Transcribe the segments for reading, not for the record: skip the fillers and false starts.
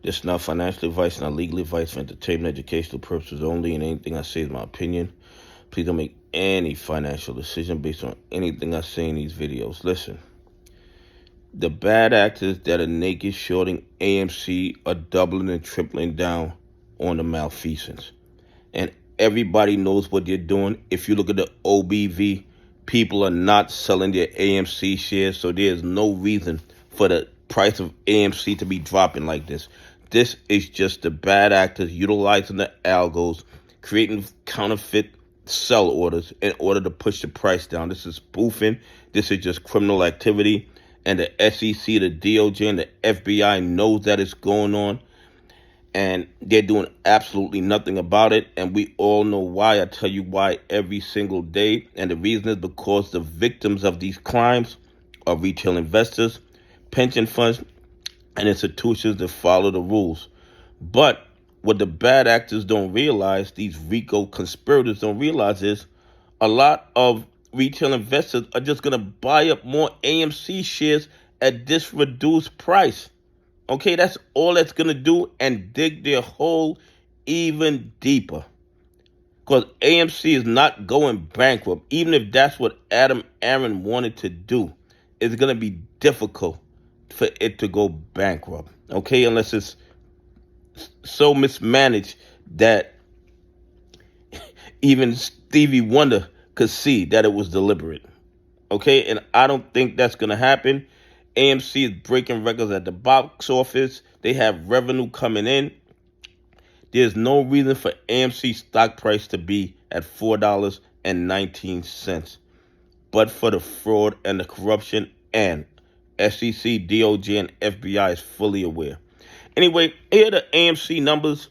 This is not financial advice, not legal advice, for entertainment, educational purposes only, and anything I say is my opinion. Please don't make any financial decision based on anything I say in these videos. Listen, the bad actors that are naked shorting AMC are doubling and tripling down on the malfeasance. And everybody knows what they're doing. If you look at the OBV, people are not selling their AMC shares, so there's no reason for the price of AMC to be dropping like this. This is just the bad actors utilizing the algos, creating counterfeit sell orders in order to push the price down. This is spoofing. This is just criminal activity. And the SEC, the DOJ, and the FBI knows that it's going on. And they're doing absolutely nothing about it. And we all know why. I tell you why every single day. And the reason is because the victims of these crimes are retail investors, pension funds, and institutions that follow the rules. But what the bad actors don't realize, these RICO conspirators don't realize, is a lot of retail investors are just going to buy up more AMC shares at this reduced price. Okay, that's all that's going to do, and dig their hole even deeper. Because AMC is not going bankrupt. Even if that's what Adam Aaron wanted to do, it's going to be difficult for it to go bankrupt. Okay, unless it's so mismanaged that even Stevie Wonder could see that it was deliberate. Okay, and I don't think that's going to happen. AMC is breaking records at the box office. They have revenue coming in. There's no reason for AMC stock price to be at $4.19. But for the fraud and the corruption, and SEC, DOJ, and FBI is fully aware. Anyway, here are the AMC numbers.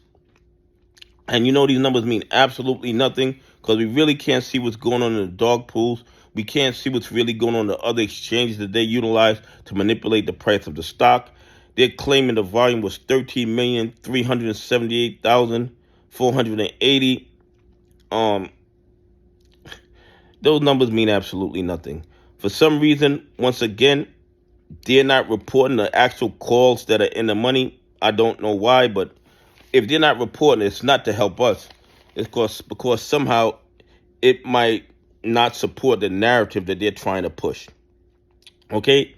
And you know these numbers mean absolutely nothing because we really can't see what's going on in the dog pools. We can't see what's really going on in the other exchanges that they utilize to manipulate the price of the stock. They're claiming the volume was 13,378,480. Those numbers mean absolutely nothing. For some reason, once again, they're not reporting the actual calls that are in the money. I don't know why, but if they're not reporting, it's not to help us. It's because somehow it might not support the narrative that they're trying to push. Okay?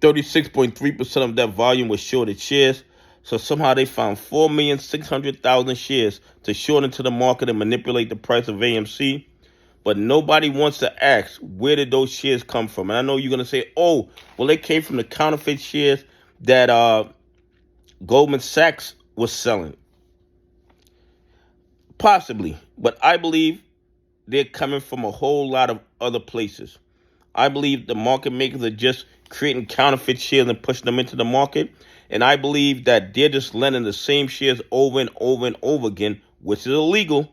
36.3% of that volume was shorted shares. So somehow they found 4,600,000 shares to short into the market and manipulate the price of AMC. But nobody wants to ask, where did those shares come from? And I know you're going to say, oh, well, they came from the counterfeit shares that Goldman Sachs was selling. Possibly. But I believe they're coming from a whole lot of other places. I believe the market makers are just creating counterfeit shares and pushing them into the market. And I believe that they're just lending the same shares over and over and over again, which is illegal.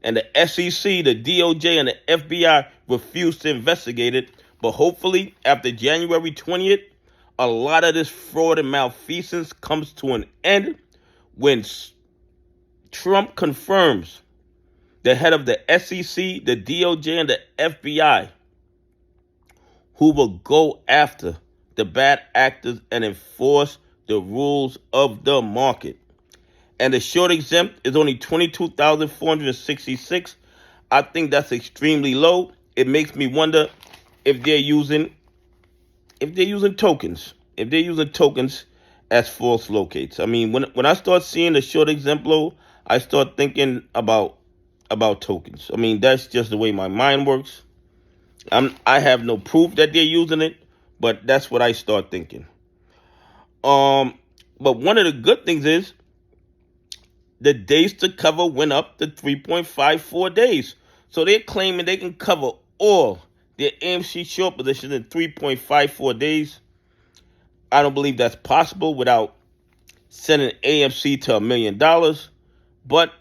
And the SEC, the DOJ, and the FBI refuse to investigate it. But hopefully, after January 20th, a lot of this fraud and malfeasance comes to an end when Trump confirms the head of the SEC, the DOJ, and the FBI, who will go after the bad actors and enforce the rules of the market. And the short exempt is only 22,466. I think that's extremely low. It makes me wonder if they're using tokens. If they're using tokens as false locates. I mean, when I start seeing the short exempt low, I start thinking about tokens. I mean, that's just the way my mind works. I have no proof that they're using it, but that's what I start thinking. But one of the good things is the days to cover went up to 3.54 days. So they're claiming they can cover all their AMC short positions in 3.54 days. I don't believe that's possible without sending AMC to $1 million. But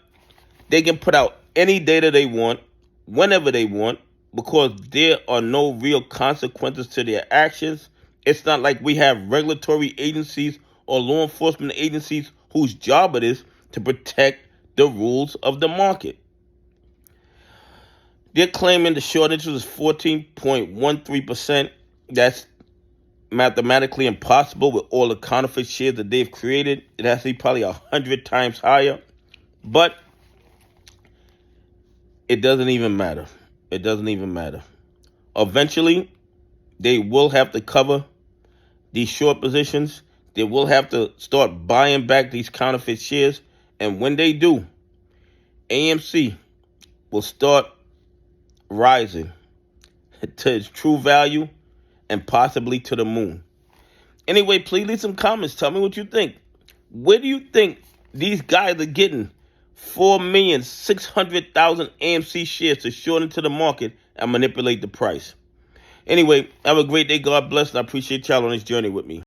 they can put out any data they want, whenever they want, because there are no real consequences to their actions. It's not like we have regulatory agencies or law enforcement agencies whose job it is to protect the rules of the market. They're claiming the short interest is 14.13%. That's mathematically impossible with all the counterfeit shares that they've created. It has to be probably 100 times higher. But it doesn't even matter. It doesn't even matter. Eventually, they will have to cover these short positions. They will have to start buying back these counterfeit shares. And when they do, AMC will start rising to its true value and possibly to the moon. Anyway, please leave some comments. Tell me what you think. Where do you think these guys are getting 4,600,000 AMC shares to short into the market and manipulate the price? Anyway, have a great day. God bless, and I appreciate y'all on this journey with me.